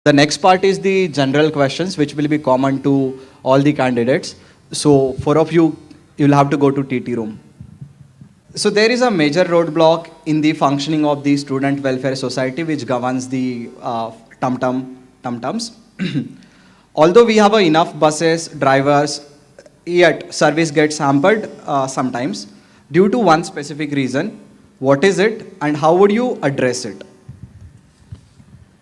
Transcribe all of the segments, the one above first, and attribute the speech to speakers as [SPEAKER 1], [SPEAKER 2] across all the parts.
[SPEAKER 1] The next part is the general questions, which will be common to all the candidates. So, four of you, you'll have to go to TT room. So, there is a major roadblock in the functioning of the Student Welfare Society, which governs the tum-tums. Although we have enough buses, drivers, yet service gets hampered sometimes due to one specific reason. What is it, and how would you address it?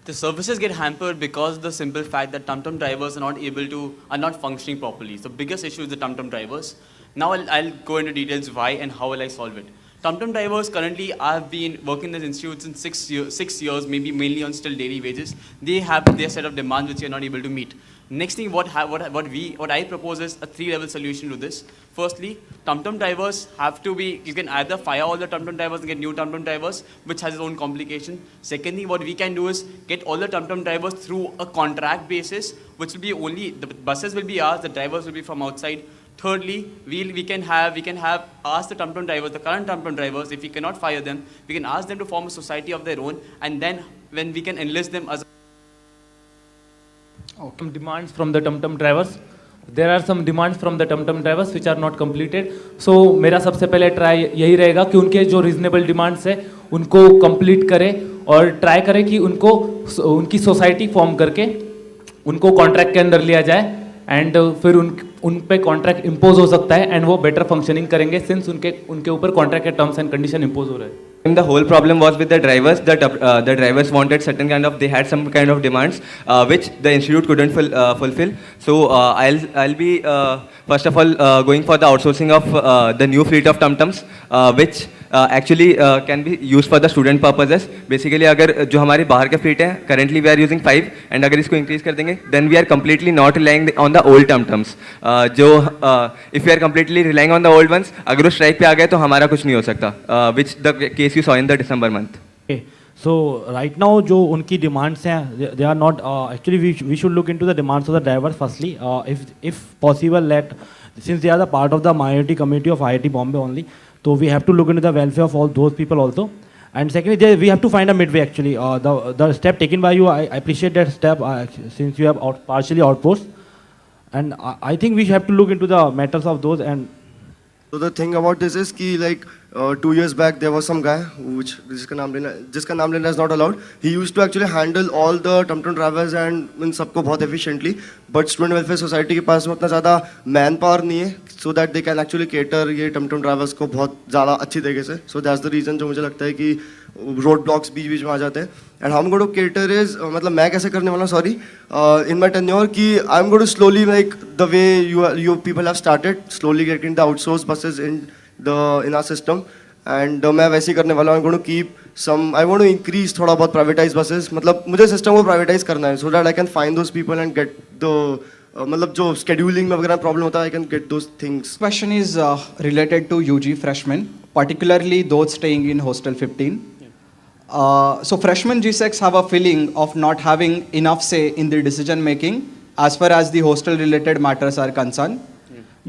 [SPEAKER 2] The services get hampered because of the simple fact that tum-tum drivers are not functioning properly. So biggest issue is the tum-tum drivers. Now I'll go into details why and how will I solve it. Tum-tum drivers currently have been working in this institute since 6 years, maybe mainly on still daily wages. They have their set of demands which they are not able to meet. Next thing, what I propose is a 3-level solution to this. Firstly, tum-tum drivers have to be, you can either fire all the tum-tum drivers and get new tum-tum drivers, which has its own complication. Secondly, what we can do is get all the tum-tum drivers through a contract basis, which will be only, the buses will be ours, the drivers will be from outside. Thirdly, we can ask the tum-tum drivers, the current tum-tum drivers, if we cannot fire them, we can ask them to form a society of their own, and then when we can enlist them as
[SPEAKER 3] Some demands from the tum-tum drivers. There are some demands from the tum-tum drivers which are not completed. So मेरा सबसे पहले try यही रहेगा कि उनके जो reasonable demands है उनको कंप्लीट करें और ट्राई करें कि उनको उनकी सोसाइटी फॉर्म करके उनको कॉन्ट्रैक्ट के अंदर लिया जाए एंड फिर उन पे कॉन्ट्रैक्ट इम्पोज हो सकता है एंड वो बेटर फंक्शनिंग करेंगे सिंस उनके ऊपर कॉन्ट्रैक्ट के टर्म्स एंड कंडीशन इम्पोज हो रहे हैं.
[SPEAKER 4] The whole problem was with the drivers. The drivers wanted certain kind of, they had some kind of demands which the institute couldn't fulfill. So I'll be first of all going for the outsourcing of the new fleet of tum-tums which actually can be used for the student purposes. Basically अगर जो हमारे बाहर के fleet है, currently we are using 5 and अगर इसको increase कर देंगे, then we are completely not relying on the old tum-tums. जो if we are completely relying on the old ones, अगर उस strike पे आ गए तो हमारा कुछ नहीं हो सकता. Which the case you saw in the December month.
[SPEAKER 5] Okay. So right now जो उनकी demands हैं, they are not actually we should look into the demands of the drivers firstly. If possible, since they are the part of the minority community of IIT Bombay only, so we have to look into the welfare of all those people also. And secondly, we have to find a midway actually. The step taken by you, I appreciate that step since you have partially outpost. And I think we have to look into the matters of those. And
[SPEAKER 6] so the thing about this is कि like 2 years back there was some guy जिसका नाम लेना is not allowed. He used to actually handle all the tum-tum drivers and इन सबको बहुत efficiently. But student welfare society के पास उतना ज़्यादा man power नहीं है so that they can actually cater ये tum-tum drivers को बहुत ज़्यादा अच्छी तरीके से. So that's the reason जो मुझे लगता है कि road blocks बीच में आ जाते हैं. And how I'm going to cater is मतलब मैं कैसे करने वाला हूँ sorry in my tenure कि I'm going to slowly like the way you people have started slowly getting the outsourced buses in our system and मैं वैसे ही करने वाला हूँ. I'm going to keep some I want to increase थोड़ा बहुत privatized buses मतलब मुझे system को privatize करना है so that I can find those people and get the मतलब जो scheduling में वगैरह problem होता है I can get those things.
[SPEAKER 1] Question is related to UG freshmen, particularly those staying in Hostel 15. So freshman GSECs have a feeling of not having enough say in the decision making as far as the hostel related matters are concerned.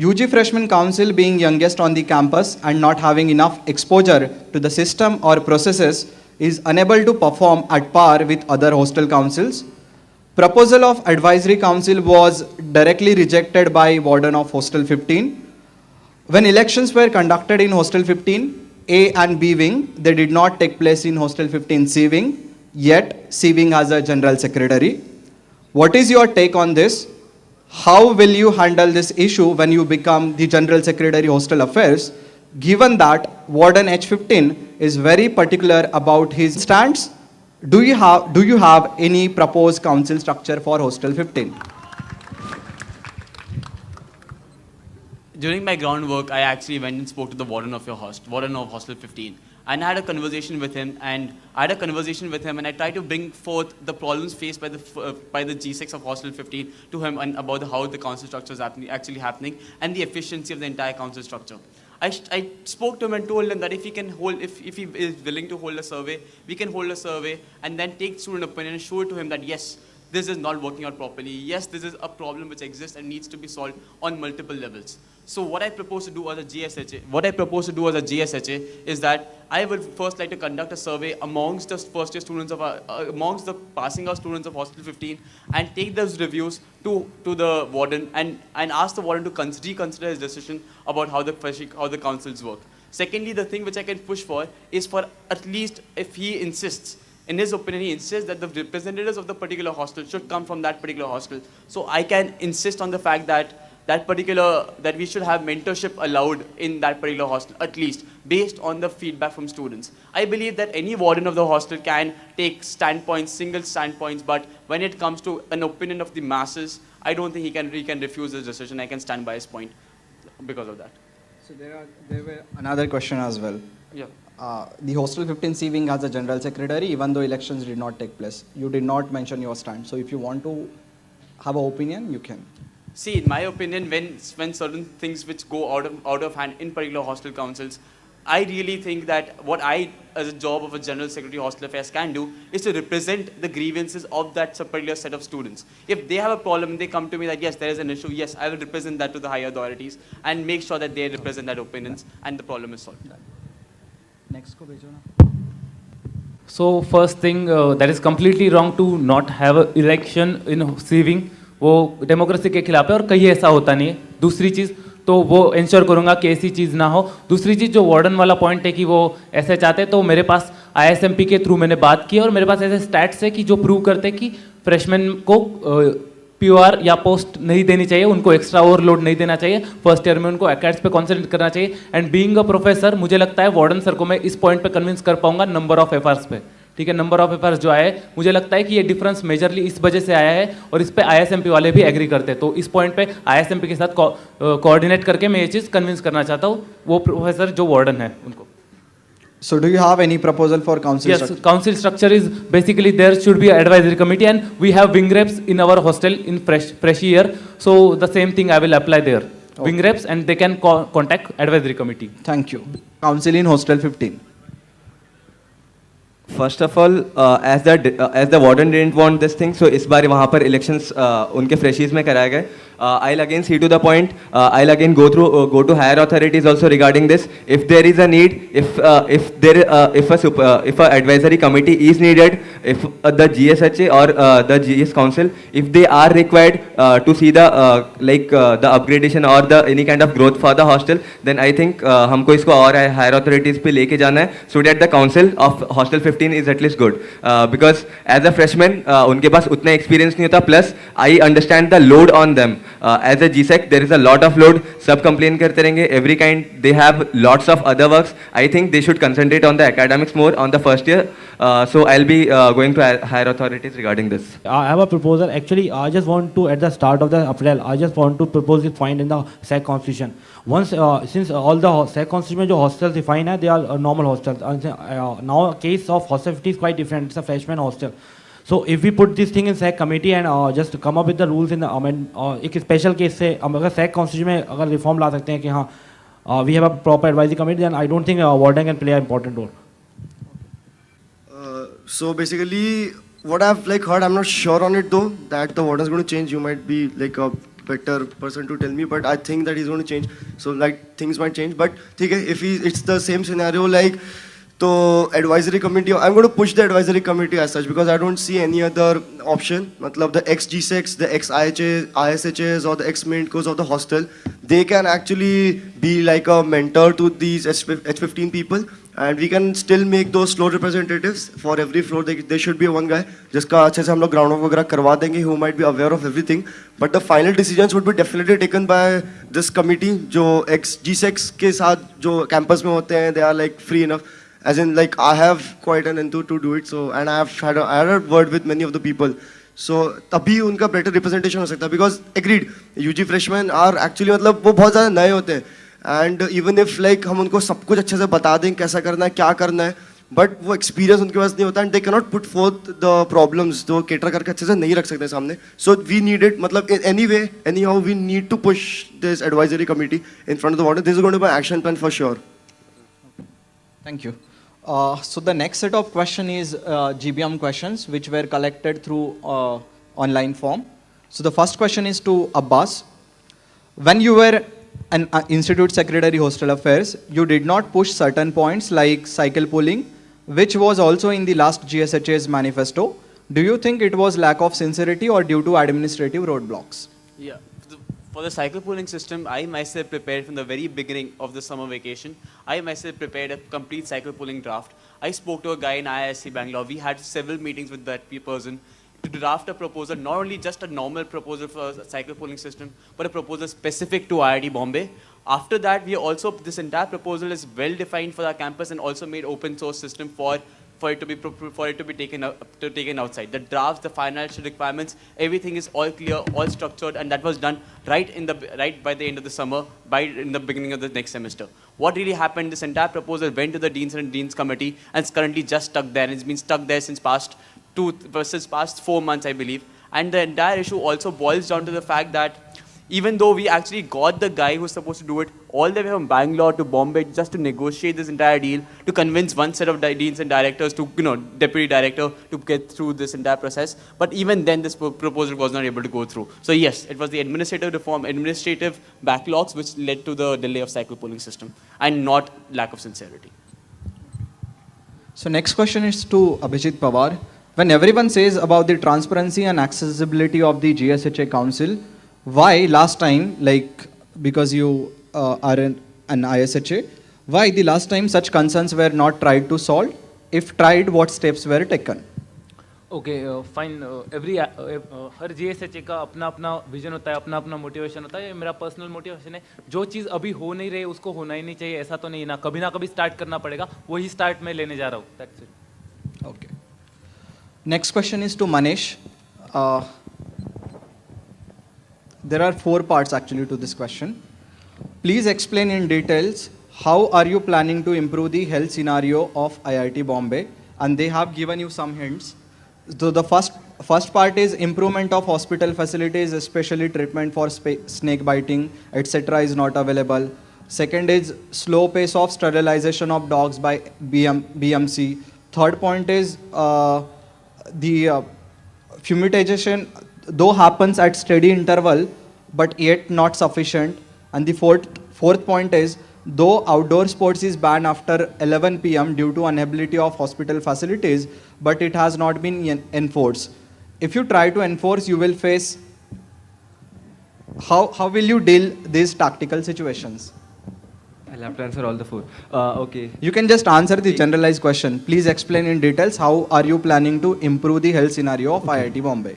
[SPEAKER 1] UG Freshman Council being youngest on the campus and not having enough exposure to the system or processes is unable to perform at par with other hostel councils. Proposal of advisory council was directly rejected by warden of Hostel 15. When elections were conducted in Hostel 15, A and B wing, they did not take place in Hostel 15 C wing, yet C wing has a general secretary. What is your take on this? How will you handle this issue when you become the general secretary hostel affairs, given that warden H15 is very particular about his stance? Do you have any proposed council structure for Hostel 15?
[SPEAKER 2] During my groundwork, I actually went and spoke to the warden of Hostel 15. And I had a conversation with him, and I tried to bring forth the problems faced by the G6 of Hostel 15 to him and about how the council structure is actually happening and the efficiency of the entire council structure. I spoke to him and told him that if he is willing to hold a survey, we can hold a survey and then take student opinion and show it to him that yes, this is not working out properly. Yes, this is a problem which exists and needs to be solved on multiple levels. So what I propose to do as a GSHA, is that I would first like to conduct a survey amongst the first year students amongst the passing out students of Hostel 15, and take those reviews to the warden and ask the warden to reconsider his decision about how the councils work. Secondly, the thing which I can push for is for, at least if he insists, in his opinion, he insists that the representatives of the particular hostel should come from that particular hostel. So I can insist on the fact that we should have mentorship allowed in that particular hostel, at least based on the feedback from students. I believe that any warden of the hostel can take standpoints, single standpoints, but when it comes to an opinion of the masses, I don't think he can refuse his decision. I can stand by his point because of that.
[SPEAKER 1] So there were another question as well.
[SPEAKER 2] Yeah.
[SPEAKER 1] The Hostel 15 C wing has a general secretary, even though elections did not take place. You did not mention your stand. So if you want to have an opinion, you can.
[SPEAKER 2] See, in my opinion, when certain things which go out of hand in particular hostel councils, I really think that what I, as a job of a General Secretary Hostel Affairs, can do is to represent the grievances of that particular set of students. If they have a problem, they come to me that, yes, there is an issue, yes, I will represent that to the higher authorities and make sure that they represent that opinions and the problem is solved.
[SPEAKER 1] Next ko bhejo na.
[SPEAKER 3] So first thing, that is completely wrong to not have an election in C-wing. वो democracy के खिलाफ है और कहीं ऐसा होता नहीं है. दूसरी चीज़ तो वो इंश्योर करूँगा कि ऐसी चीज़ ना हो. दूसरी चीज़ जो वार्डन वाला पॉइंट है कि वो ऐसे चाहते हैं, तो मेरे पास ISMP के थ्रू मैंने बात की और मेरे पास ऐसे स्टैट्स है कि जो प्रूव करते हैं कि फ्रेशमैन को POR या पोस्ट नहीं देनी चाहिए, उनको एक्स्ट्रा ओवरलोड नहीं देना चाहिए, फर्स्ट ईयर में उनको एकेड्स पे कॉन्सेंट्रेट करना चाहिए. एंड बीइंग अ प्रोफेसर मुझे लगता है वार्डन सर को मैं इस पॉइंट पे कन्विंस कर पाऊंगा नंबर ऑफ एफआर्स पे. ठीक है, नंबर ऑफ एफआर्स जो आए, मुझे लगता है कि ये डिफरेंस मेजरली इस वजह से आया है और इस पे ISMP वाले भी एग्री करते हैं. तो इस पॉइंट पे ISMP के साथ कोऑर्डिनेट करके मैं ये चीज़ कन्विंस करना चाहता हूँ वो प्रोफेसर जो वार्डन है उनको.
[SPEAKER 1] So do you have any proposal for council
[SPEAKER 3] Yes,
[SPEAKER 1] structure?
[SPEAKER 3] council structure is basically there should be an advisory committee and we have wing reps in our hostel in fresh year. So the same thing I will apply there.
[SPEAKER 1] Okay.
[SPEAKER 3] Wing reps and they can contact advisory committee.
[SPEAKER 1] Thank you. Council in Hostel 15.
[SPEAKER 4] First of all, as the warden didn't want this thing, so इस बार वहाँ पर elections उनके freshies में कराए गए. I'll again see to the point. I'll again go to higher authorities also regarding this. If there is a need, if a advisory committee is needed, if the GSHA or the GS Council, if they are required to see the the upgradation or the any kind of growth for the hostel, then I think हमको इसको और higher authorities पे लेके जाना है, so that the council of hostel 15 is at least good. Because as a freshman, उनके पास उतना experience नहीं होता. Plus, I understand the load on them. As a GSEC, there is a lot of load. सब complain करते रहेंगे. Every kind, they have lots of other works. I think they should concentrate on the academics more on the first year. So I'll be going to higher authorities regarding this.
[SPEAKER 5] I have a proposal. Actually, I just want to, at the start of the April, I just want to propose the fine in the SEC constitution. Once, since all the SEC constitution में जो hostels defined है, they are normal hostels. Now, case of hostel 50 is quite different. It's a freshman hostel. So if we put this thing in SEC committee and just come up with the rules in the एक special case से अगर SEC constitution में अगर reform ला सकते हैं कि हाँ we have a proper advisory committee, then I don't think warden can play an important role.
[SPEAKER 6] So basically, what I've heard, I'm not sure on it though, that the warden is going to change. You might be a better person to tell me, but I think that he's going to change. So things might change, but if it's the same scenario so advisory committee, I'm going to push the advisory committee as such because I don't see any other option. Matlab the ex-G6, the ex-ISHAs or the ex-maintcos of the hostel, they can actually be like a mentor to these H15 people, and we can still make those floor representatives for every floor. There should be one guy जिसका अच्छे से हम लोग ground work वगैरह करवा देंगे, who might be aware of everything. But the final decisions would be definitely taken by this committee. जो ex-G6 के साथ जो campus में होते हैं, they are free enough. As in, I have quite an enthusiasm to do it, so, and I had a word with many of the people. So, तभी उनका better representation हो सकता है, because agreed, UG freshmen are actually वो बहुत ज़्यादा नए होते हैं, and even if हम उनको सब कुछ अच्छे से बता दें कैसा करना है, क्या करना है, but वो experience उनके पास नहीं होता, and they cannot put forth the problems, तो cater करके अच्छे से नहीं रख सकते सामने. So we need it, in any way, anyhow, we need to push this advisory committee in front of the warden. This is going to be an action plan for sure.
[SPEAKER 1] Thank you. So the next set of question is GBM questions which were collected through online form. So the first question is to Abbas. When you were an institute secretary hostel affairs, you did not push certain points like cycle pooling, which was also in the last GSHA's manifesto. Do you think it was lack of sincerity or due to administrative roadblocks?
[SPEAKER 2] Yeah. For the cycle pooling system, I myself prepared from the very beginning of the summer vacation. I myself prepared a complete cycle pooling draft. I spoke to a guy in IISc Bangalore. We had several meetings with that person to draft a proposal, not only just a normal proposal for a cycle pooling system, but a proposal specific to IIT Bombay. After that, this entire proposal is well defined for our campus and also made open source system for it to be taken outside. The drafts, the financial requirements, everything is all clear, all structured, and that was done right by the end of the summer, in the beginning of the next semester. What really happened? This entire proposal went to the deans and deans committee, and it's currently just stuck there. And it's been stuck there since past 4 months, I believe. And the entire issue also boils down to the fact that even though we actually got the guy who's supposed to do it all the way from Bangalore to Bombay just to negotiate this entire deal, to convince one set of deans and directors to, deputy director to get through this entire process. But even then, this proposal was not able to go through. So yes, it was the administrative backlogs which led to the delay of cycle pooling system and not lack of sincerity.
[SPEAKER 1] So next question is to Abhijit Pawar. When everyone says about the transparency and accessibility of the GSHA Council, why last time, because you are an ISHA, why the last time such concerns were not tried to solve? If tried, what steps were taken?
[SPEAKER 3] Okay fine her GSHA का अपना अपना vision होता है, अपना अपना motivation होता है. ये मेरा पर्सनल मोटिवेशन है. जो चीज़ अभी हो नहीं रही उसको होना ही नहीं चाहिए, ऐसा तो नहीं ना कभी स्टार्ट करना पड़ेगा. वही स्टार्ट मैं लेने जा रहा हूँ. That's it.
[SPEAKER 1] Okay. Next question is to Manish. There are 4 parts actually to this question. Please explain in details how are you planning to improve the health scenario of IIT Bombay, and they have given you some hints. So the first part is improvement of hospital facilities, especially treatment for snake biting, etc. is not available. Second is slow pace of sterilization of dogs by BMC. Third point is the fumigation though happens at steady interval but yet not sufficient. And the fourth point is though outdoor sports is banned after 11 p.m. due to inability of hospital facilities, but it has not been enforced. If you try to enforce, you will face, how will you deal these tactical situations?
[SPEAKER 4] I'll have to answer all the 4. Okay.
[SPEAKER 1] You can just answer the generalized question. Please explain in details how are you planning to improve the health scenario of IIT Bombay?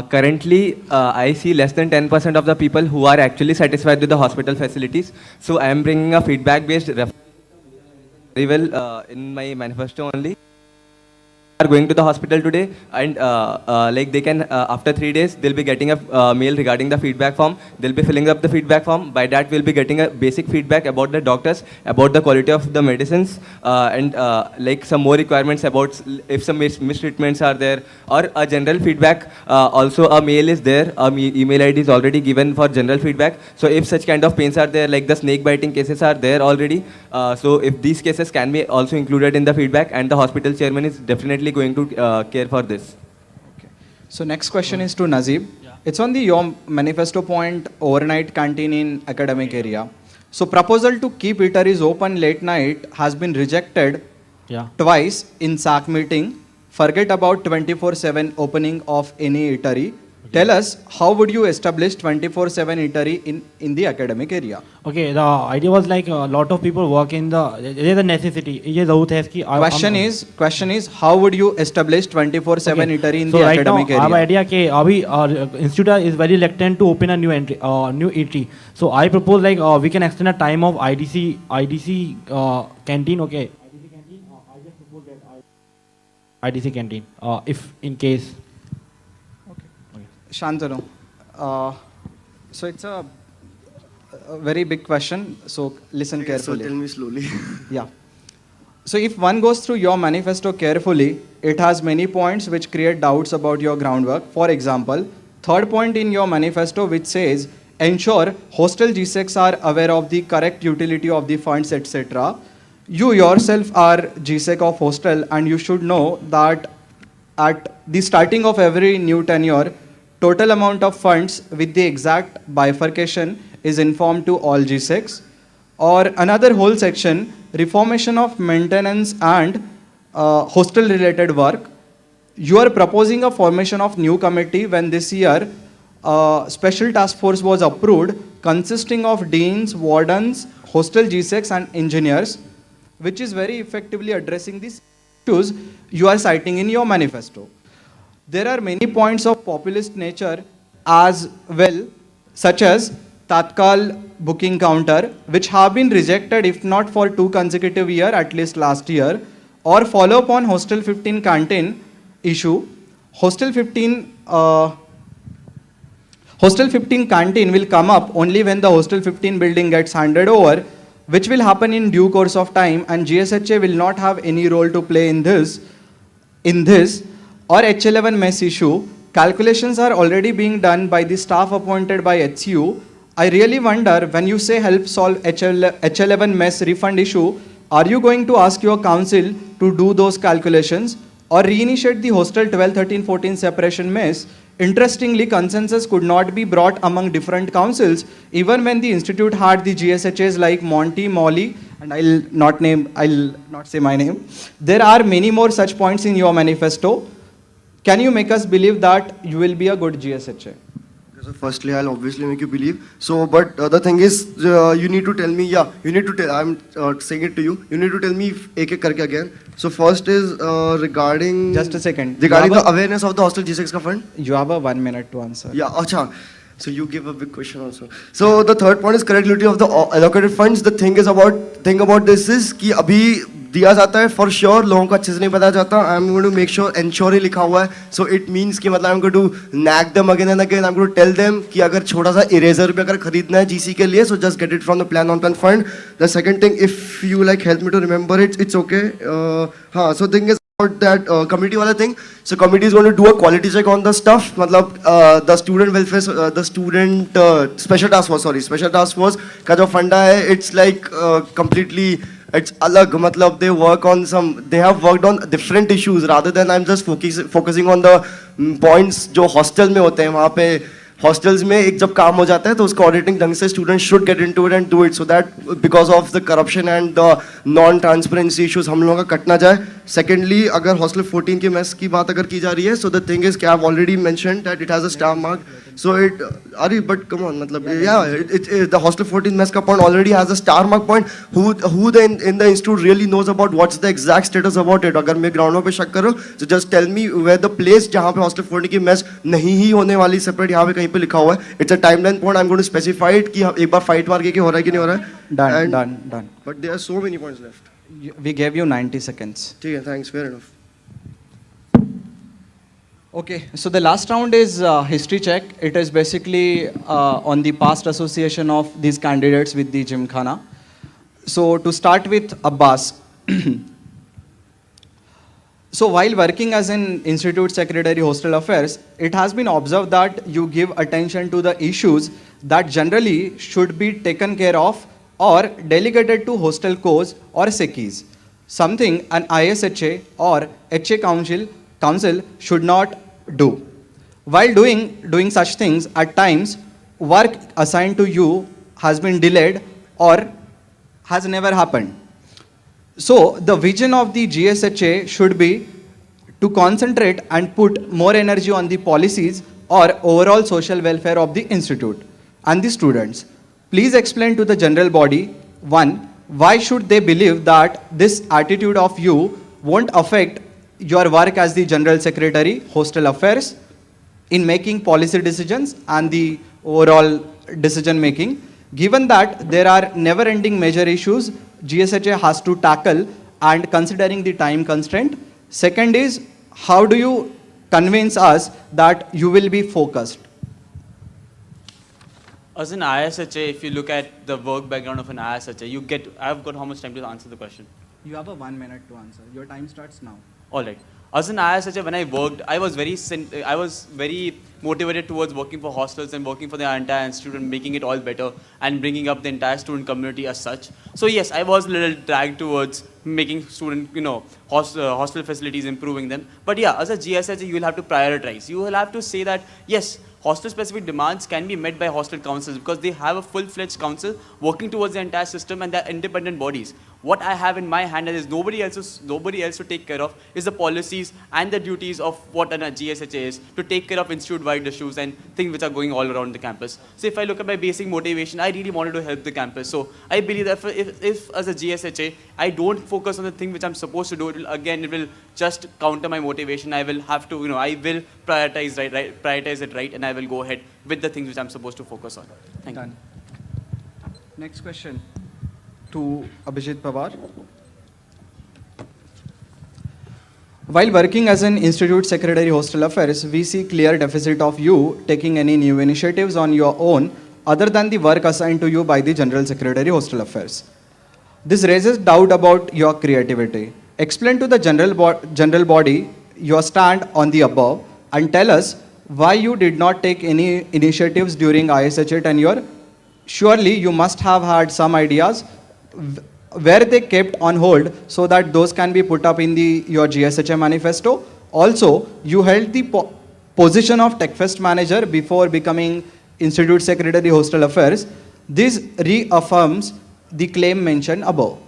[SPEAKER 4] Currently, I see less than 10% of the people who are actually satisfied with the hospital facilities. So I am bringing a feedback-based very well in my manifesto only. Are going to the hospital today, and they can after 3 days they'll be getting a mail regarding the feedback form. They'll be filling up the feedback form. By that we'll be getting a basic feedback about the doctors, about the quality of the medicines, and some more requirements about if some mistreatments are there, or a general feedback. Also a mail is there, email ID is already given for general feedback. So if such kind of pains are there, like the snake biting cases are there already, so if these cases can be also included in the feedback, and the hospital chairman is definitely going to care for this.
[SPEAKER 1] Okay. So next question is to Nazib. Yeah. It's on the your manifesto point, overnight canteen in academic area. So proposal to keep eateries open late night has been rejected twice in SAC meeting. Forget about 24/7 opening of any eatery. Tell us, how would you establish 24/7 eatery in the academic area?
[SPEAKER 5] Okay, the idea was like a lot of people work in the, there's a necessity. ये ज़रूरत है इसकी.
[SPEAKER 1] Question is, how would you establish 24/7 eatery in the academic area?
[SPEAKER 5] So right now, our idea कि अभी institute is very reluctant to open a new eatery. So I propose we can extend a time of IDC canteen. Okay. IDC canteen. If in case.
[SPEAKER 1] Shantanu, so it's a very big question, so listen carefully.
[SPEAKER 6] So tell me slowly.
[SPEAKER 1] Yeah. So if one goes through your manifesto carefully, it has many points which create doubts about your groundwork. For example, third point in your manifesto which says, ensure hostel GSECs are aware of the correct utility of the funds, etc. You yourself are GSEC of hostel, and you should know that at the starting of every new tenure, total amount of funds with the exact bifurcation is informed to all G6. Or another whole section, reformation of maintenance and hostel related work. You are proposing a formation of new committee when this year special task force was approved consisting of deans, wardens, hostel G6 and engineers, which is very effectively addressing these issues you are citing in your manifesto. There are many points of populist nature as well, such as Tatkal booking counter, which have been rejected if not for 2 consecutive years, at least last year, or follow up on Hostel 15 canteen issue. Hostel 15 canteen will come up only when the Hostel 15 building gets handed over, which will happen in due course of time, and GSHA will not have any role to play in this. Or H11 mess issue, calculations are already being done by the staff appointed by HCU. I really wonder, when you say help solve H11 mess refund issue, are you going to ask your council to do those calculations or reinitiate the hostel 12, 13, 14 separation mess? Interestingly, consensus could not be brought among different councils, even when the institute had the GSHAs like Monty, Molly, and I'll not say my name. There are many more such points in your manifesto. Can you make us believe that you will be a good GSHA?
[SPEAKER 6] So firstly, I'll obviously make you believe. So, but the thing is, you need to tell me, I'm saying it to you. You need to tell me ek karke again. So first is regarding...
[SPEAKER 1] Just a second.
[SPEAKER 6] Regarding the awareness of the hostel G6 ka fund.
[SPEAKER 1] You have a 1 minute to answer.
[SPEAKER 6] Yeah, acha. So you give a big question also. So the third point is correctability of the allocated funds. The thing about this is कि अभी दिया जाता है for sure, लोगों को अच्छे से नहीं पता जाता. I'm going to make sure ensure ही लिखा हुआ है. So it means कि मतलब I'm going to nag them again and again. I'm going to tell them कि अगर छोटा सा eraser भी अगर खरीदना है GC के लिए, so just get it from the plan on plan fund. The second thing, if you like help me to remember it, it's okay. हाँ, so thing is about that committee वाला thing. So committee is going to do a quality check on the stuff. मतलब the student welfare, the student special task force का जो फंडा है, it's like completely. It's alag, matlab they have worked on different issues rather than I'm just focusing on the points जो hostel में होते हैं. वहाँ पे hostels में एक जब काम हो जाता है तो उसका auditing ढंग से students should get into it and do it, so that because of the corruption and the non-transparency issues हम लोगों का कट ना जाए. Secondly, अगर hostel 14 के mess की बात अगर की जा रही है, so the thing is कि I've already mentioned that it has a star mark. So it, but come on, matlab, the hostel 14 mess ka point already has a star mark point. Who in the institute really knows about what's the exact status about it? अगर मैं ground पे शक करूँ, so just tell me where the place जहाँ पे hostel 14 की mess नहीं ही होने वाली separate यहाँ पे कहीं पे लिखा हुआ है. It's a timeline point. I'm going to specify it कि एक बार fight मार के हो रहा है कि नहीं हो रहा है.
[SPEAKER 1] Done.
[SPEAKER 6] But there are so many points left.
[SPEAKER 1] We gave you 90 seconds.
[SPEAKER 6] ठीक है, thanks, fair enough.
[SPEAKER 1] Okay, so the last round is history check. It is basically on the past association of these candidates with the Gymkhana. So to start with Abbas. So while working as an Institute Secretary Hostel Affairs, it has been observed that you give attention to the issues that generally should be taken care of or delegated to hostel codes or SECIs, something an ISHA or HA council should not do. While doing such things, at times, work assigned to you has been delayed or has never happened. So the vision of the GSHA should be to concentrate and put more energy on the policies or overall social welfare of the institute and the students. Please explain to the general body, 1, why should they believe that this attitude of you won't affect your work as the General Secretary, Hostel Affairs, in making policy decisions and the overall decision making, given that there are never-ending major issues GSHA has to tackle and considering the time constraint. Second is, how do you convince us that you will be focused?
[SPEAKER 2] As an ISHA, if you look at the work background of an ISHA, I've got how much time to answer the question?
[SPEAKER 1] You have a 1 minute to answer. Your time starts now.
[SPEAKER 2] All right. As an ISHA, when I worked, I was very motivated towards working for hostels and working for the entire institute and making it all better and bringing up the entire student community as such. So yes, I was a little dragged towards making student, hostel facilities, improving them. But yeah, as a GSHA, you will have to prioritize. You will have to say that, yes, hostel-specific demands can be met by hostel councils because they have a full-fledged council working towards the entire system and they're independent bodies. What I have in my hand and there's nobody else to take care of is the policies and the duties of what a GSHA is to take care of institute-wide issues and things which are going all around the campus. So if I look at my basic motivation, I really wanted to help the campus. So I believe that if as a GSHA, I don't focus on the thing which I'm supposed to do, it will just counter my motivation. I will have to, I will prioritize it right, and I will go ahead with the things which I'm supposed to focus on. Thank you.
[SPEAKER 1] Done. Next question to Abhijit Pawar. While working as an Institute Secretary Hostel Affairs, we see clear deficit of you taking any new initiatives on your own other than the work assigned to you by the General Secretary Hostel Affairs. This raises doubt about your creativity. Explain to the general body your stand on the above and tell us why you did not take any initiatives during ISHA tenure. Surely you must have had some ideas where they kept on hold so that those can be put up in your GSHA manifesto. Also, you held the position of TechFest manager before becoming Institute Secretary Hostel Affairs. This reaffirms the claim mentioned above.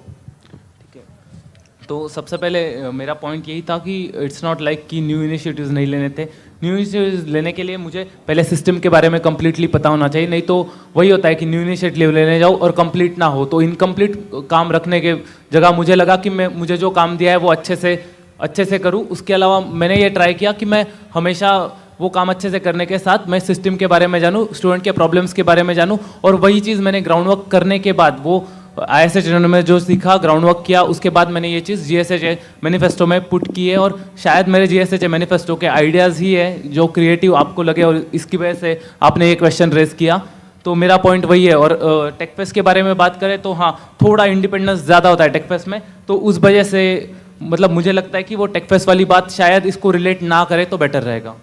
[SPEAKER 3] तो सबसे पहले मेरा point यही था कि it's not like कि new initiatives नहीं लेने थे. न्यू इनिशिएटिव्स लेने के लिए मुझे पहले सिस्टम के बारे में कंप्लीटली पता होना चाहिए, नहीं तो वही होता है कि न्यू इनिशिएटिव लेने जाओ और कंप्लीट ना हो. तो इनकम्प्लीट काम रखने के जगह मुझे लगा कि मुझे जो काम दिया है वो अच्छे से करूँ. उसके अलावा मैंने ये ट्राई किया कि मैं हमेशा वो काम अच्छे से करने के साथ मैं सिस्टम के बारे में जानूँ, स्टूडेंट के प्रॉब्लम्स के बारे में जानूँ. और वही चीज़ मैंने ग्राउंड वर्क करने के बाद वो ISHA में जो सीखा, ग्राउंड वर्क किया, उसके बाद मैंने ये चीज़ GSHA मैनिफेस्टो में पुट की है. और शायद मेरे GSHA मैनिफेस्टो के आइडियाज़ ही है जो क्रिएटिव आपको लगे और इसकी वजह से आपने ये क्वेश्चन रेज किया. तो मेरा पॉइंट वही है. और टेकफेस्ट के बारे में बात करें तो हाँ, थोड़ा इंडिपेंडेंस ज़्यादा होता है टेकफेस्ट में, तो उस वजह से मतलब मुझे लगता है कि वो टेकफेस्ट वाली बात शायद इसको रिलेट ना करे तो बेटर रहेगा.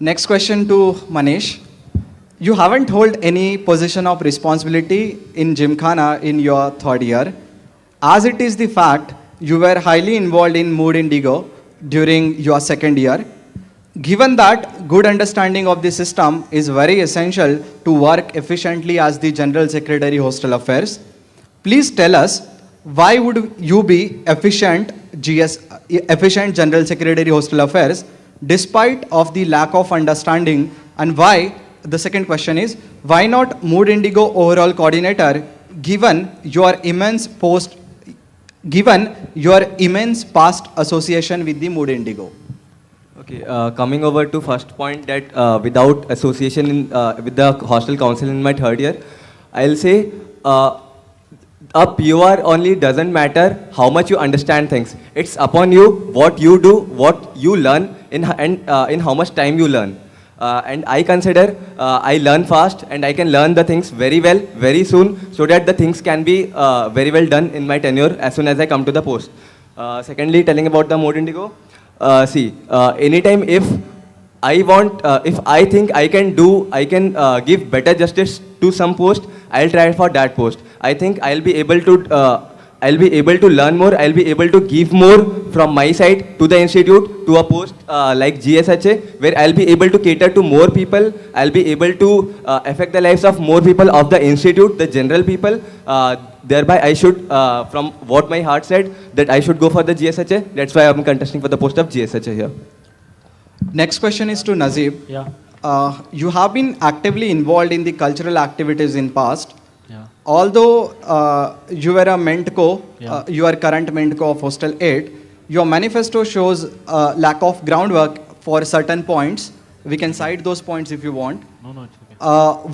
[SPEAKER 1] Next question to Manish. You haven't held any position of responsibility in Gymkhana in your third year. As it is the fact, you were highly involved in Mood Indigo during your second year. Given that good understanding of the system is very essential to work efficiently as the General Secretary Hostel Affairs, please tell us why would you be efficient General Secretary Hostel Affairs despite of the lack of understanding, and why, the second question is, why not Mood Indigo overall coordinator given your immense past association with the Mood Indigo?
[SPEAKER 4] Okay, coming over to first point that without association with the hostel council in my third year, I'll say a POR only doesn't matter how much you understand things. It's upon you what you do, what you learn, in how much time you learn. And I consider I learn fast and I can learn the things very well, very soon, so that the things can be very well done in my tenure as soon as I come to the post. Secondly, telling about the Mood Indigo, anytime if I think I can give better justice to some post, I'll try for that post. I think I'll be able to learn more, I'll be able to give more from my side to the institute, to a post like GSHA, where I'll be able to cater to more people, I'll be able to affect the lives of more people of the institute, the general people. Thereby I should, from what my heart said, that I should go for the GSHA. That's why I'm contesting for the post of GSHA here.
[SPEAKER 1] Next question is to Nazib.
[SPEAKER 5] Yeah.
[SPEAKER 1] You have been actively involved in the cultural activities in past.
[SPEAKER 5] Yeah.
[SPEAKER 1] Although you were a Mentco,
[SPEAKER 5] Yeah.
[SPEAKER 1] you are current Mentco of Hostel 8, your manifesto shows lack of groundwork for certain points. We can cite those points if you want.
[SPEAKER 5] No, it's okay.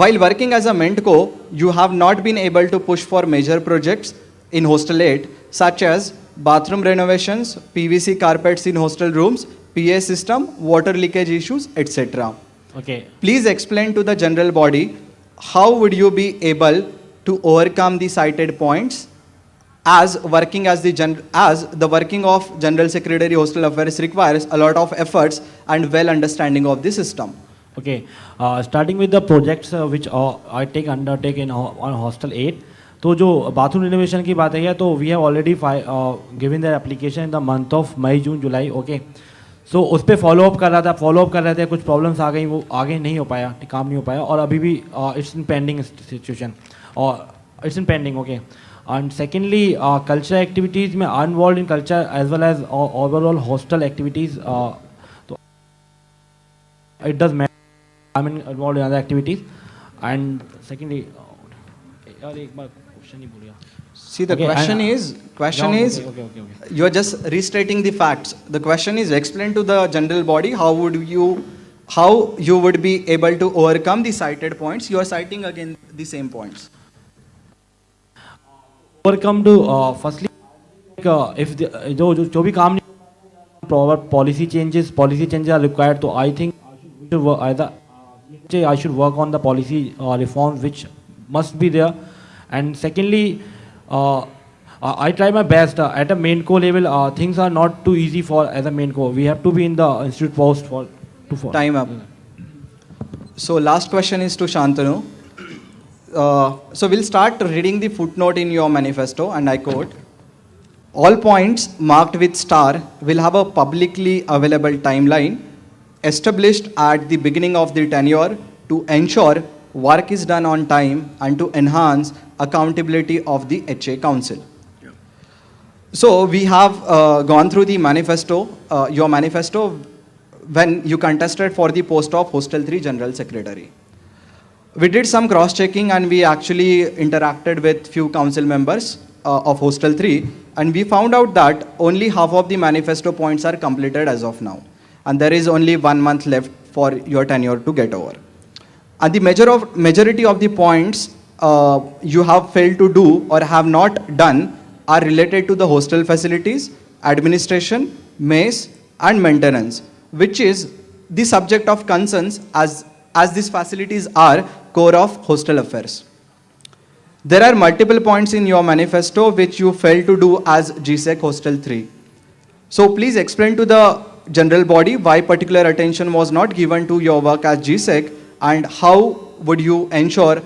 [SPEAKER 1] While working as a Mentco, you have not been able to push for major projects in Hostel 8, such as bathroom renovations, PVC carpets in hostel rooms, PA system, water leakage issues, etc.
[SPEAKER 5] Okay.
[SPEAKER 1] Please explain to the general body how would you be able to overcome the cited points as the working of General Secretary Hostel Affairs requires a lot of efforts and well understanding of the system.
[SPEAKER 5] Okay, starting with the projects which I undertake in on Hostel 8. तो जो bathroom renovation की बात है तो we have already given the application in the month of May June July. Okay, so उस पर follow up कर रहे थे, कुछ प्रॉब्लम्स आ गई, वो आगे नहीं हो पाया, काम नहीं हो पाया, और अभी भी इट्स इन पेंडिंग सिचुएशन, और it's in pending, okay. And secondly, culture activities में I involve in culture as well as overall hostel activities, तो it does matter, I mean involve in other activities. And secondly, यार एक बार question ही भूल गया.
[SPEAKER 1] See, the
[SPEAKER 5] Okay,
[SPEAKER 1] question
[SPEAKER 5] I-
[SPEAKER 1] is,
[SPEAKER 5] okay.
[SPEAKER 1] you are just restating the facts. The question is, explain to the general body how you would be able to overcome the cited points. You are citing again the same points.
[SPEAKER 5] Overcome to firstly, if जो भी काम नहीं, proper policy changes are required. So I think I should work on the policy reforms which must be there. And secondly, I try my best at a main core level. Things are not too easy for as a main core. We have to be in the institute post for.
[SPEAKER 1] Time up. So last question is to Shantanu. So we'll start reading the footnote in your manifesto, and I quote: all points marked with star will have a publicly available timeline established at the beginning of the tenure to ensure work is done on time and to enhance accountability of the HA Council. So we have gone through the manifesto, your manifesto, when you contested for the post of Hostel 3 General Secretary. We did some cross-checking and we actually interacted with few council members of Hostel 3, and we found out that only half of the manifesto points are completed as of now. And there is only 1 month left for your tenure to get over. And the majority of the points you have failed to do or have not done are related to the hostel facilities, administration, mess, and maintenance, which is the subject of concerns as these facilities are core of hostel affairs. There are multiple points in your manifesto which you failed to do as GSEC Hostel 3. So please explain to the general body why particular attention was not given to your work as GSEC, and how would you ensure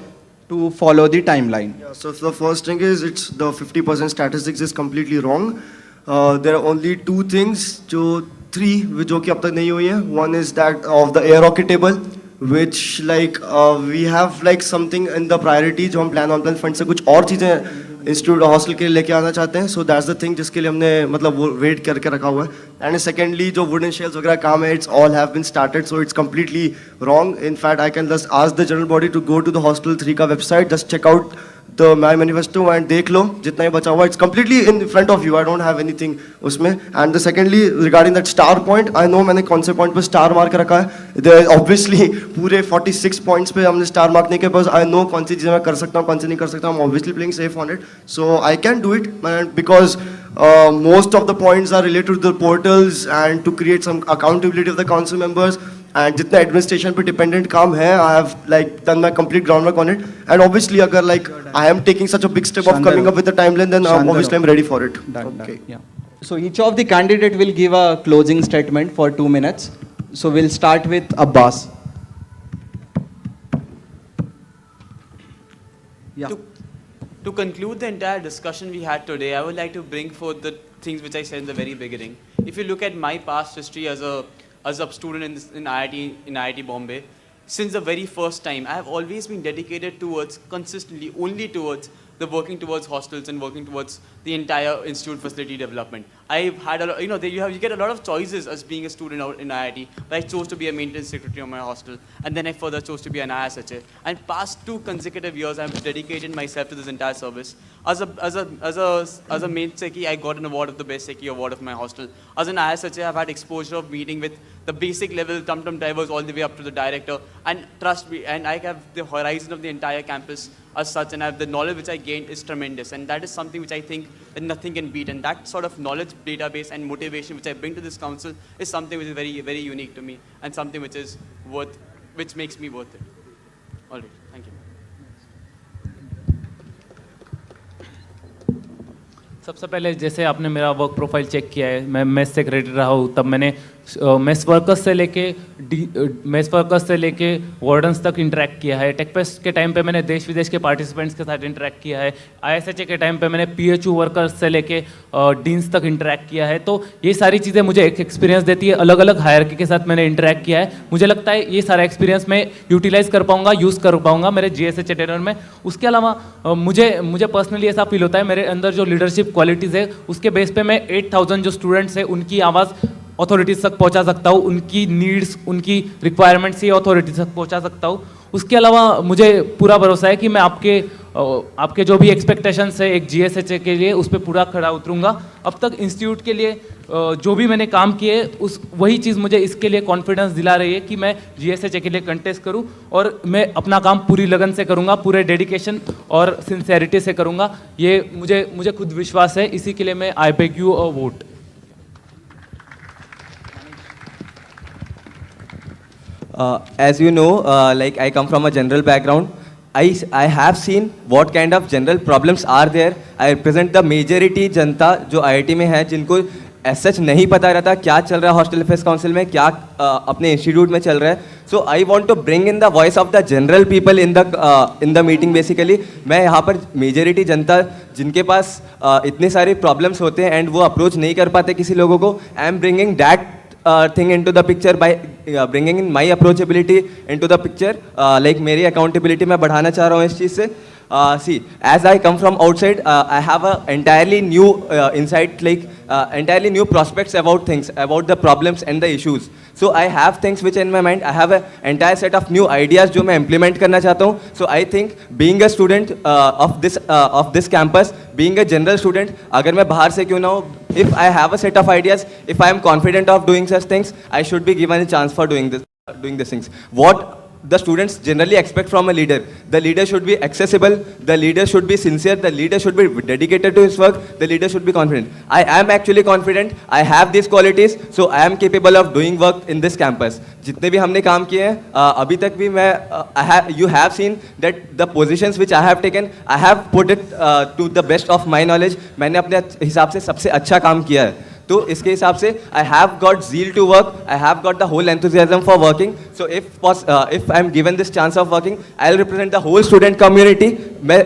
[SPEAKER 1] to follow the timeline?
[SPEAKER 6] Yeah, so the first thing is it's the 50% statistics is completely wrong. There are only two things, three जो कि अब तक नहीं हुई है. One is that of the air hockey table, which like we have like something in the priority जो हम plan fund से कुछ और चीजें इंस्टीट्यूट हॉस्टल के लिए लेके आना चाहते हैं. सो दैट्स द थिंग जिसके लिए हमने मतलब वो वेट करके रखा हुआ है. एंड सेकेंडली जो वुडन शेल्स वगैरह काम है, it's all have been started, so it's completely wrong. In fact I can just ask the general body to go to the hostel 3 का website, just check out the my manifesto and देख लो जितना ही बचा हुआ. It's completely in front of you, I don't have anything उसमें. And the secondly regarding that star point, I know मैंने कौन से पॉइंट पर स्टार मार्क रखा है. ऑब्वियसली पूरे 46 पॉइंट्स पे हमने स्टार मार्क नहीं किया, बस आई नो कौन सी चीज़ें मैं कर सकता हूँ, कौन सी नहीं कर सकता. I am obviously playing safe on it, so I can do it, because most of the points are related to the portals and to create some accountability of the council members, and जितना administration पे dependent काम है, I have like done my complete groundwork on it. And obviously अगर like I am taking such a big step of coming up with the timeline, then obviously I'm ready for it.
[SPEAKER 1] Done.
[SPEAKER 6] Okay.
[SPEAKER 1] Yeah. So each of the candidate will give a closing statement for 2 minutes. So we'll start with Abbas. Yeah.
[SPEAKER 2] To conclude the entire discussion we had today, I would like to bring forth the things which I said in the very beginning. If you look at my past history as a student in IIT Bombay, since the very first time, I have always been dedicated towards, consistently, only towards the working towards hostels and working towards the entire institute facility development. I've had a lot, you get a lot of choices as being a student out in IIT. But I chose to be a maintenance secretary on my hostel, and then I further chose to be an ISHA. And past 2 consecutive years, I've dedicated myself to this entire service. As a main secchi, I got an award of the best secchi award of my hostel. As an ISHA, I've had exposure of meeting with the basic level tum-tum drivers all the way up to the director. And trust me, and I have the horizon of the entire campus as such, and the knowledge which I gained is tremendous. And that is something which I think that nothing can beat. And that sort of knowledge database and motivation which I bring to this council is something which is very, very unique to me, and something which is which makes me worth it. All right, thank you.
[SPEAKER 3] सबसे पहले जैसे आपने मेरा work profile check किया है, मैं mess secretary रहा हूँ, तब मैंने मेस वर्कर्स से लेके वार्डन्स तक इंटरेक्ट किया है। टेकफेस्ट के टाइम पे मैंने देश विदेश के पार्टिसिपेंट्स के साथ इंटरेक्ट किया है। ISHA के टाइम पे मैंने PHU वर्कर्स से लेके डीन्स तक इंटरेक्ट किया है। तो ये सारी चीज़ें मुझे एक एक्सपीरियंस देती है, अलग अलग हायरकी के साथ मैंने इंटरेक्ट किया है। मुझे लगता है ये सारा एक्सपीरियंस मैं यूटिलाइज कर पाऊंगा, यूज़ कर पाऊंगा मेरे GSHA टेनर में। उसके अलावा मुझे पर्सनली ऐसा फील होता है मेरे अंदर जो लीडरशिप क्वालिटीज़ है उसके बेस पे मैं 8000 जो स्टूडेंट्स हैं उनकी आवाज़ अथॉरिटीज़ तक पहुंचा सकता हूं, उनकी नीड्स, उनकी रिक्वायरमेंट्स ये अथॉरिटीज़ तक पहुंचा सकता हूं। उसके अलावा मुझे पूरा भरोसा है कि मैं आपके जो भी एक्सपेक्टेशंस है एक GSHA के लिए उस पर पूरा खड़ा उतरूंगा। अब तक इंस्टीट्यूट के लिए जो भी मैंने काम किए वही चीज़ मुझे इसके लिए कॉन्फिडेंस दिला रही है कि मैं GSHA के लिए कंटेस्ट करूं और मैं अपना काम पूरी लगन से करूंगा, पूरे डेडिकेशन और सिंसेरिटी से करूंगा। ये मुझे खुद विश्वास है, इसी के लिए मैं I beg you a vote.
[SPEAKER 4] As you know, like I come from a general background. I have seen what kind of general problems are there. I represent the majority जनता जो IIT में है, जिनको as such नहीं पता रहता क्या चल रहा है हॉस्टल अफेयर्स काउंसिल में, क्या अपने इंस्टीट्यूट में चल रहा है. So I want to bring in the voice of the general people in the meeting. Basically मैं यहाँ पर मेजॉरिटी जनता जिनके पास इतने सारे प्रॉब्लम्स होते हैं एंड वो अप्रोच नहीं कर पाते किसी लोगों को, I am bringing that thing into the picture by bringing in my approachability into the picture. Like मेरी accountability मैं बढ़ाना चाह रहा हूँ इस चीज़ से. See, as I come from outside, I have a entirely new insight, like entirely new prospects about things, about the problems and the issues. So I have things which in my mind, I have an entire set of new ideas जो मैं implement करना चाहता हूँ. So I think being a student of this campus, being a general student, अगर मैं बाहर से क्यों ना हो, if I have a set of ideas, if I am confident of doing such things, I should be given a chance for doing these things. What the students generally expect from a leader. The leader should be accessible, the leader should be sincere, the leader should be dedicated to his work, the leader should be confident. I am actually confident, I have these qualities, so I am capable of doing work in this campus. जितने भी हमने काम किए हैं अभी तक भी मैं you have seen that the positions which I have taken, I have put it to the best of my knowledge. मैंने अपने हिसाब से सबसे अच्छा काम किया है. तो इसके हिसाब से I have got zeal to work, I have got the whole enthusiasm for working. So if I am given this chance of working, I'll represent the whole student community. मैं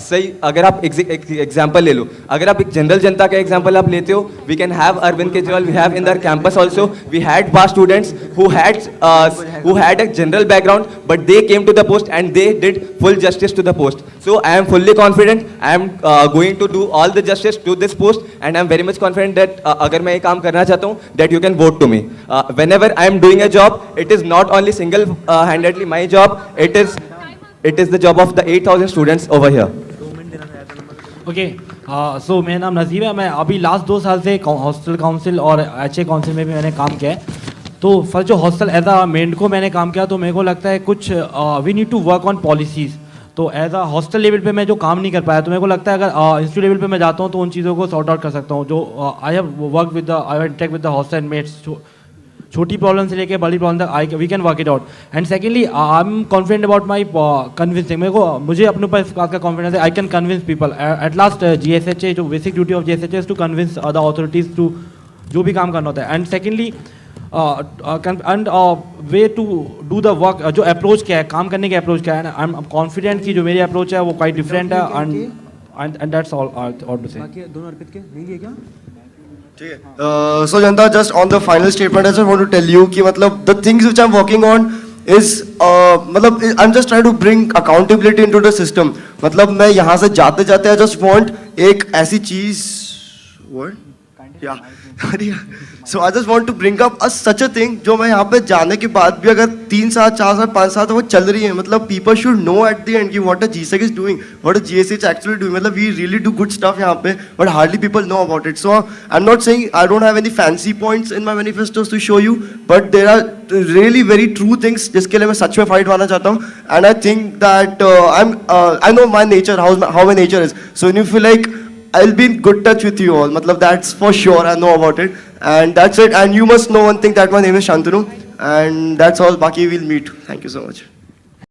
[SPEAKER 4] सही अगर आप एग्जाम्पल ले लो, अगर आप एक जनरल जनता का example आप लेते हो, we can have Arvind Kejriwal, we have in their campus also, we had past students who had a general background, but they came to the post and they did full justice to the post. So I am fully confident, I am going to do all the justice to this post, and I am very much confident that अगर मैं ये काम करना चाहता हूँ, that you can vote to me. Whenever I am doing a job, it is not only single-handedly my job, it is the job of the 8,000 students over here.
[SPEAKER 5] Okay so मेरा नाम नजीब है. मैं अभी लास्ट 2 साल से hostel council और HA council में भी मैंने काम किया है. तो फर्स्ट जो हॉस्टल एज अ मेंड को मैंने काम किया, तो मेरे को लगता है कुछ we need to work on policies. तो एज अ हॉस्टल लेवल पे मैं जो काम नहीं कर पाया, तो मेरे को लगता है अगर इंस्टीट्यूट लेवल पे मैं जाता हूँ तो उन चीज़ों को सॉर्ट आउट कर सकता हूँ. जो I have work with the I interact with the hostel mates, छोटी प्रॉब्लम से लेके बड़ी प्रॉब्लम तक we can work it out. And secondly I am confident about my convincing. मुझे अपने ऊपर इस बात का कॉन्फिडेंस है, I can convince people. At last GSHA जो basic duty of GSHA is to convince the authorities to जो भी काम करना होता है. And secondly and way to do the work, जो अप्रोच क्या है, काम करने की अप्रोच क्या है. आई एम कॉन्फिडेंट कि जो मेरी अप्रोच है वो क्वाइट डिफरेंट है. एंड दैट्स ऑल टू से.
[SPEAKER 1] दोनों अर्पित के नहीं है क्या?
[SPEAKER 6] So Janta, just on the final statement, I just want to tell you कि मतलब the things which I'm working on is मतलब I'm just trying to bring accountability into the system. मतलब मैं यहाँ से जाते जाते I just want एक ऐसी चीज what? Yeah. So I just want to bring up such a thing जो मैं यहाँ पे जाने के बाद भी अगर 3 साल 4 साल 5 साल तो वो चल रही है. मतलब people should know at the end कि what a GSEC is doing, what a GSH actually doing. मतलब we really do good stuff यहाँ पे, but hardly people know about it. So I'm not saying I don't have any fancy points in my manifestos to show you, but there are really very true things जिसके लिए मैं सच में fight मारना चाहता हूँ. And I think that I know my nature, how my nature is. So when you feel like I'll be in good touch with you all. Matlab, that's for sure. I know about it. And that's it. And you must know one thing, that my name is Shantanu. And that's all. Baki will meet. Thank you so much.